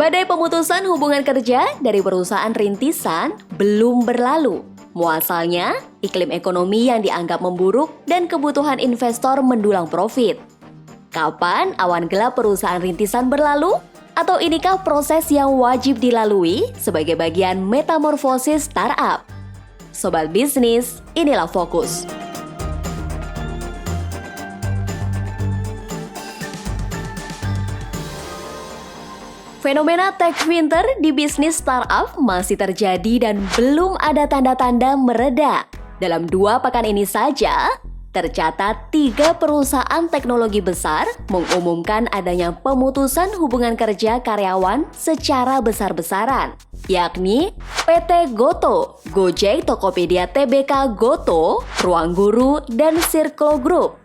Badai pemutusan hubungan kerja dari perusahaan rintisan belum berlalu. Muasalnya, iklim ekonomi yang dianggap memburuk dan kebutuhan investor mendulang profit. Kapan awan gelap perusahaan rintisan berlalu? Atau inikah proses yang wajib dilalui sebagai bagian metamorfosis startup? Sobat bisnis, inilah Fokus. Fenomena tech winter di bisnis startup masih terjadi dan belum ada tanda-tanda mereda. Dalam 2 pekan ini saja, tercatat 3 perusahaan teknologi besar mengumumkan adanya pemutusan hubungan kerja karyawan secara besar-besaran, yakni PT Goto, Gojek, Tokopedia Tbk Goto, Ruang Guru, dan Circlo Group.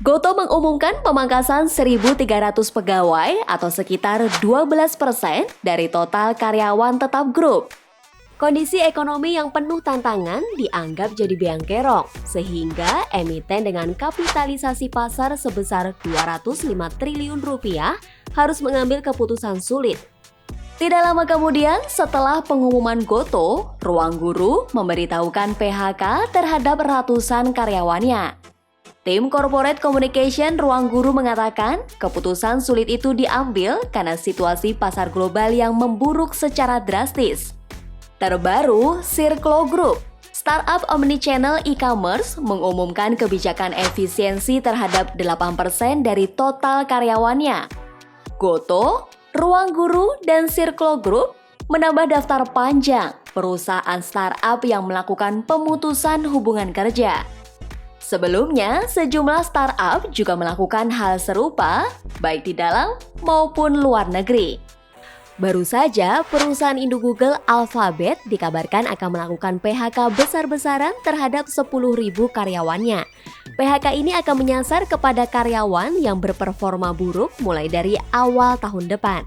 Goto mengumumkan pemangkasan 1.300 pegawai atau sekitar 12% dari total karyawan tetap grup. Kondisi ekonomi yang penuh tantangan dianggap jadi beang kerok, sehingga emiten dengan kapitalisasi pasar sebesar 205 triliun rupiah harus mengambil keputusan sulit. Tidak lama kemudian, setelah pengumuman Goto, Ruang Guru memberitahukan PHK terhadap ratusan karyawannya. Tim Corporate Communication Ruang Guru mengatakan keputusan sulit itu diambil karena situasi pasar global yang memburuk secara drastis. Terbaru, Circlo Group, startup omnichannel e-commerce, mengumumkan kebijakan efisiensi terhadap 8% dari total karyawannya. Goto, Ruang Guru, dan Circlo Group menambah daftar panjang perusahaan startup yang melakukan pemutusan hubungan kerja. Sebelumnya, sejumlah startup juga melakukan hal serupa, baik di dalam maupun luar negeri. Baru saja, perusahaan induk Google Alphabet dikabarkan akan melakukan PHK besar-besaran terhadap 10.000 karyawannya. PHK ini akan menyasar kepada karyawan yang berperforma buruk mulai dari awal tahun depan.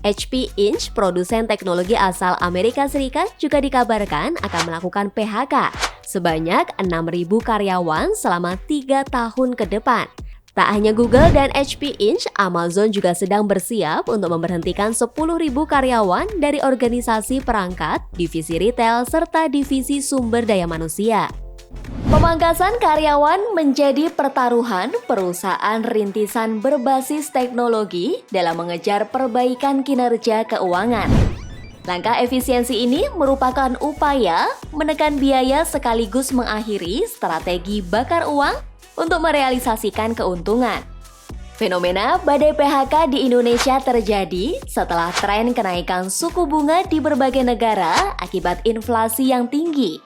HP Inc., produsen teknologi asal Amerika Serikat, juga dikabarkan akan melakukan PHK sebanyak 6.000 karyawan selama 3 tahun ke depan. Tak hanya Google dan HP Inc., Amazon juga sedang bersiap untuk memberhentikan 10.000 karyawan dari organisasi perangkat, divisi retail, serta divisi sumber daya manusia. Pemangkasan karyawan menjadi pertaruhan perusahaan rintisan berbasis teknologi dalam mengejar perbaikan kinerja keuangan. Langkah efisiensi ini merupakan upaya menekan biaya sekaligus mengakhiri strategi bakar uang untuk merealisasikan keuntungan. Fenomena badai PHK di Indonesia terjadi setelah tren kenaikan suku bunga di berbagai negara akibat inflasi yang tinggi.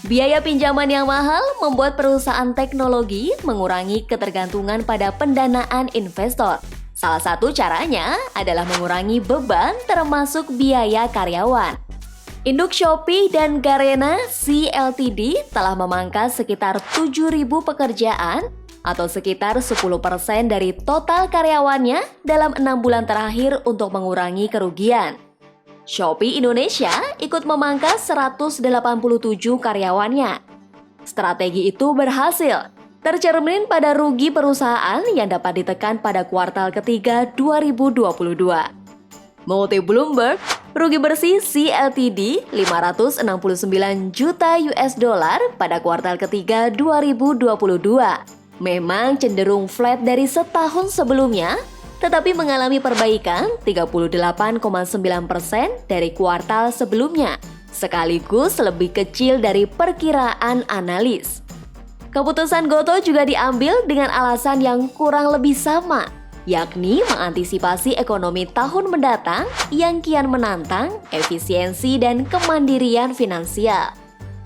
Biaya pinjaman yang mahal membuat perusahaan teknologi mengurangi ketergantungan pada pendanaan investor. Salah satu caranya adalah mengurangi beban termasuk biaya karyawan. Induk Shopee dan Garena Sea Ltd telah memangkas sekitar 7.000 pekerjaan atau sekitar 10% dari total karyawannya dalam 6 bulan terakhir untuk mengurangi kerugian. Shopee Indonesia ikut memangkas 187 karyawannya. Strategi itu berhasil, tercermin pada rugi perusahaan yang dapat ditekan pada kuartal ketiga 2022. Mengutip Bloomberg, rugi bersih Sea Ltd 569 juta US dollar pada kuartal ketiga 2022. Memang cenderung flat dari setahun sebelumnya, tetapi mengalami perbaikan 38,9% dari kuartal sebelumnya, sekaligus lebih kecil dari perkiraan analis. Keputusan Goto juga diambil dengan alasan yang kurang lebih sama, yakni mengantisipasi ekonomi tahun mendatang yang kian menantang efisiensi dan kemandirian finansial.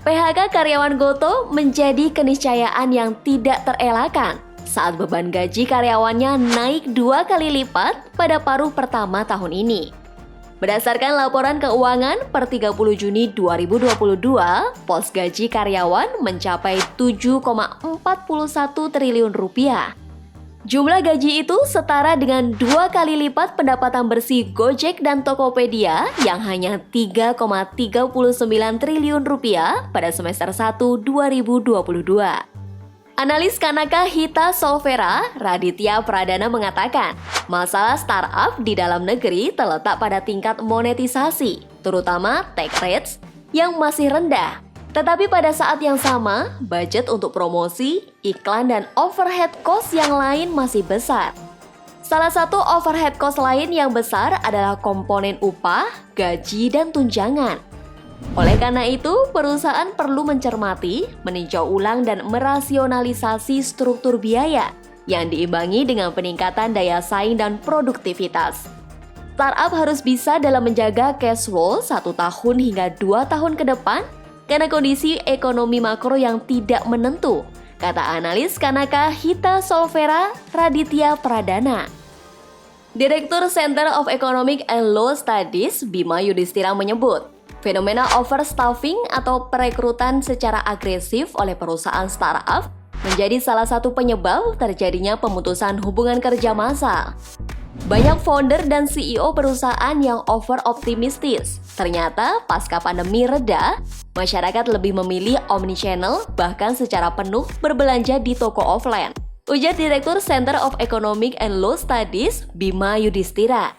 PHK karyawan Goto menjadi keniscayaan yang tidak terelakkan saat beban gaji karyawannya naik 2 kali lipat pada paruh pertama tahun ini. Berdasarkan laporan keuangan per 30 Juni 2022, pos gaji karyawan mencapai 7,41 triliun rupiah. Jumlah gaji itu setara dengan 2 kali lipat pendapatan bersih Gojek dan Tokopedia yang hanya 3,39 triliun rupiah pada semester 1 2022. Analis Kanaka Hita Solvera, Raditya Pradana mengatakan, masalah startup di dalam negeri terletak pada tingkat monetisasi, terutama take rates yang masih rendah. Tetapi pada saat yang sama, budget untuk promosi, iklan, dan overhead cost yang lain masih besar. Salah satu overhead cost lain yang besar adalah komponen upah, gaji, dan tunjangan. Oleh karena itu, perusahaan perlu mencermati, meninjau ulang dan merasionalisasi struktur biaya yang diimbangi dengan peningkatan daya saing dan produktivitas. Startup harus bisa dalam menjaga cash flow 1 tahun hingga 2 tahun ke depan karena kondisi ekonomi makro yang tidak menentu, kata analis Kanaka Hita Solvera, Raditya Pradana. Direktur Center of Economic and Law Studies, Bima Yudhistira menyebut, fenomena overstaffing atau perekrutan secara agresif oleh perusahaan startup menjadi salah satu penyebab terjadinya pemutusan hubungan kerja massal. Banyak founder dan CEO perusahaan yang over-optimistis. Ternyata pasca pandemi reda, masyarakat lebih memilih omnichannel bahkan secara penuh berbelanja di toko offline. Ujar Direktur Center of Economic and Law Studies, Bima Yudhistira.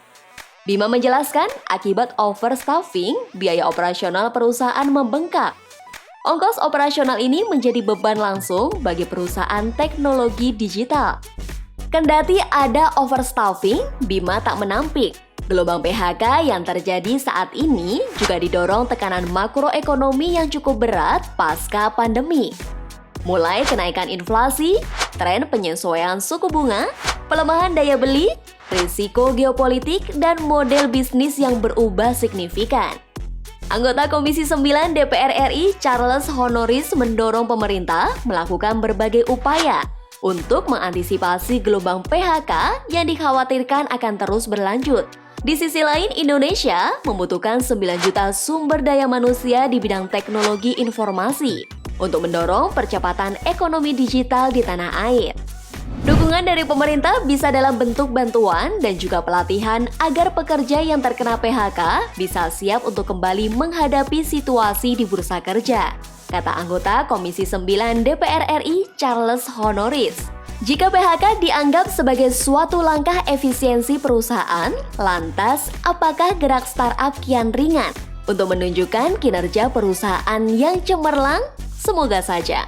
Bima menjelaskan, akibat overstaffing, biaya operasional perusahaan membengkak. Ongkos operasional ini menjadi beban langsung bagi perusahaan teknologi digital. Kendati ada overstaffing, Bima tak menampik. Gelombang PHK yang terjadi saat ini juga didorong tekanan makroekonomi yang cukup berat pasca pandemi. Mulai kenaikan inflasi, tren penyesuaian suku bunga, pelemahan daya beli, risiko geopolitik, dan model bisnis yang berubah signifikan. Anggota Komisi 9 DPR RI Charles Honoris mendorong pemerintah melakukan berbagai upaya untuk mengantisipasi gelombang PHK yang dikhawatirkan akan terus berlanjut. Di sisi lain, Indonesia membutuhkan 9 juta sumber daya manusia di bidang teknologi informasi untuk mendorong percepatan ekonomi digital di tanah air. Dukungan dari pemerintah bisa dalam bentuk bantuan dan juga pelatihan agar pekerja yang terkena PHK bisa siap untuk kembali menghadapi situasi di bursa kerja, kata anggota Komisi 9 DPR RI Charles Honoris. Jika PHK dianggap sebagai suatu langkah efisiensi perusahaan, lantas apakah gerak startup kian ringan untuk menunjukkan kinerja perusahaan yang cemerlang? Semoga saja.